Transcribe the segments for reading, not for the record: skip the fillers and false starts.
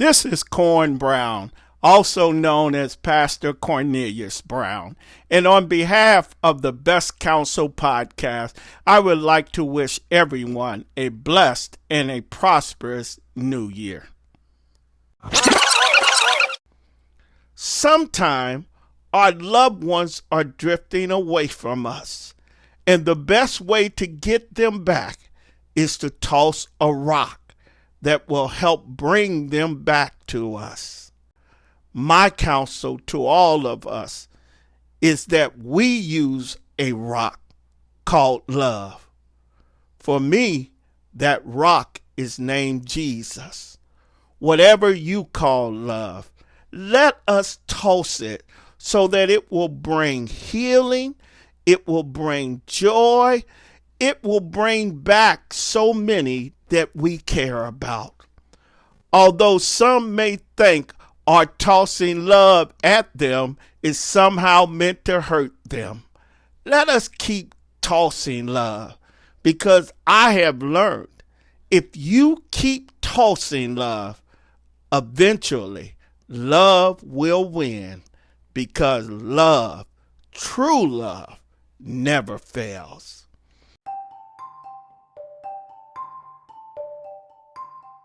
This is Corn Brown, also known as Pastor Cornelius Brown. And on behalf of the Best Counsel podcast, I would like to wish everyone a blessed and a prosperous new year. Sometime our loved ones are drifting away from us, and the best way to get them back is to toss a rock that will help bring them back to us. My counsel to all of us is that we use a rock called love. For me, that rock is named Jesus. Whatever you call love, let us toss it so that it will bring healing, it will bring joy, it will bring back so many that we care about. Although some may think our tossing love at them is somehow meant to hurt them, let us keep tossing love, because I have learned if you keep tossing love, eventually love will win, because love, true love, never fails.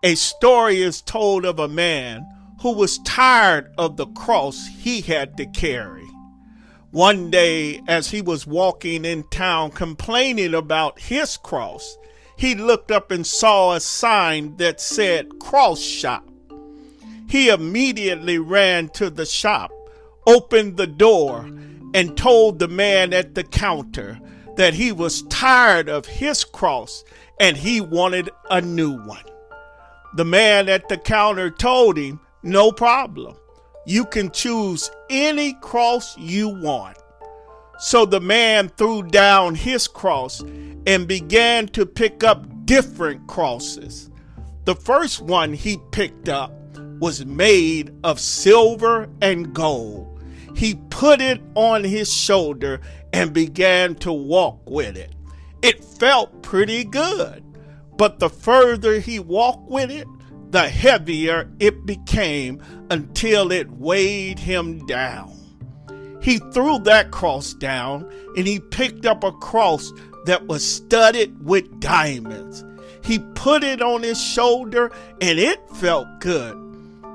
A story is told of a man who was tired of the cross he had to carry. One day, as he was walking in town complaining about his cross, he looked up and saw a sign that said "Cross Shop." He immediately ran to the shop, opened the door, and told the man at the counter that he was tired of his cross and he wanted a new one. The man at the counter told him, "No problem. You can choose any cross you want." So the man threw down his cross and began to pick up different crosses. The first one he picked up was made of silver and gold. He put it on his shoulder and began to walk with it. It felt pretty good. But the further he walked with it, the heavier it became until it weighed him down. He threw that cross down and he picked up a cross that was studded with diamonds. He put it on his shoulder and it felt good.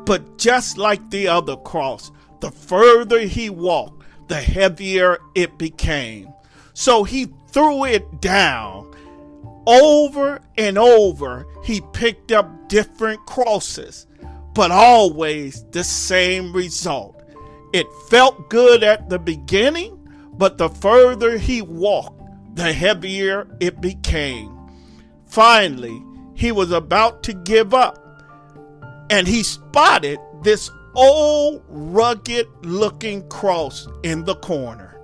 But just like the other cross, the further he walked, the heavier it became. So he threw it down. Over and over, he picked up different crosses, but always the same result. It felt good at the beginning, but the further he walked, the heavier it became. Finally, he was about to give up, and he spotted this old, rugged-looking cross in the corner.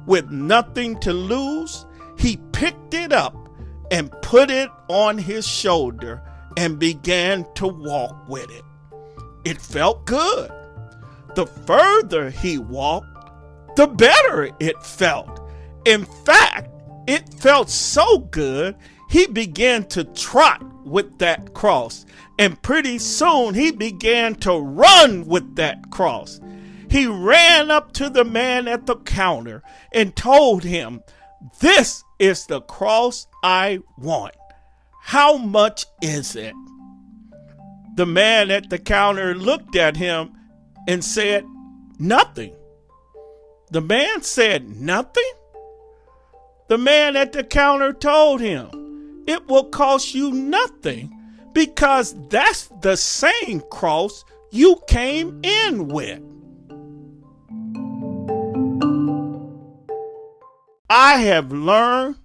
With nothing to lose, he picked it up and put it on his shoulder and began to walk with it. It felt good. The further he walked, the better it felt. In fact, it felt so good, he began to trot with that cross, and pretty soon he began to run with that cross. He ran up to the man at the counter and told him, "This is the cross I want. How much is it?" The man at the counter looked at him and said, "Nothing." The man said, "Nothing?" The man at the counter told him, "It will cost you nothing, because that's the same cross you came in with." I have learned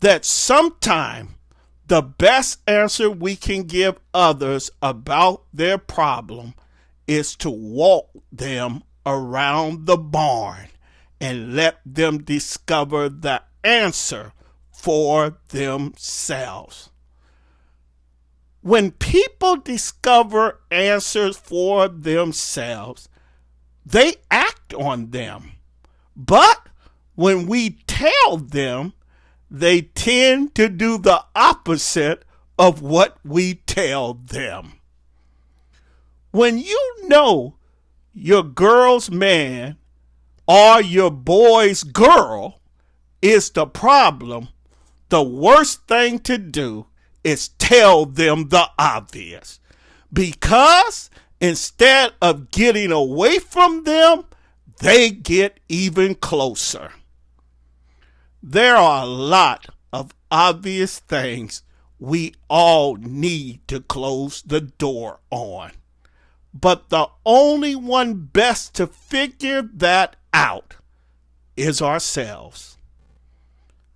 that sometimes the best answer we can give others about their problem is to walk them around the barn and let them discover the answer for themselves. When people discover answers for themselves, they act on them. But when we tell them, they tend to do the opposite of what we tell them. When you know your girl's man or your boy's girl is the problem, the worst thing to do is tell them the obvious. Because instead of getting away from them, they get even closer. There are a lot of obvious things we all need to close the door on. But the only one best to figure that out is ourselves.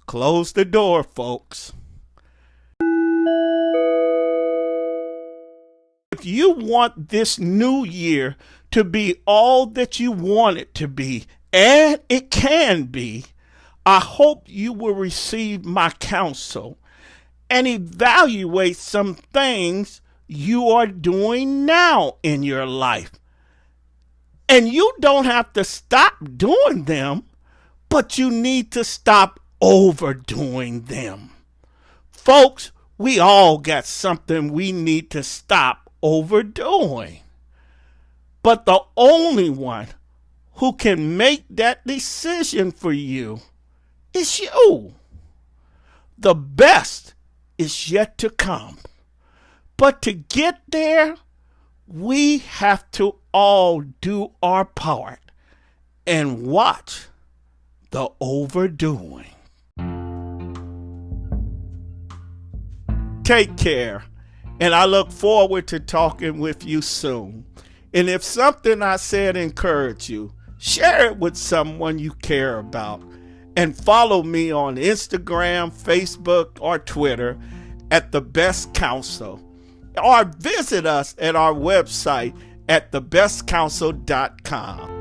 Close the door, folks. If you want this new year to be all that you want it to be, and it can be, I hope you will receive my counsel and evaluate some things you are doing now in your life. And you don't have to stop doing them, but you need to stop overdoing them. Folks, we all got something we need to stop overdoing. But the only one who can make that decision for you is you. The best is yet to come. But to get there, we have to all do our part and watch the overdoing. Take care, and I look forward to talking with you soon. And if something I said encouraged you, share it with someone you care about. And follow me on Instagram, Facebook, or Twitter at The Best Counsel. Or visit us at our website at thebestcounsel.com.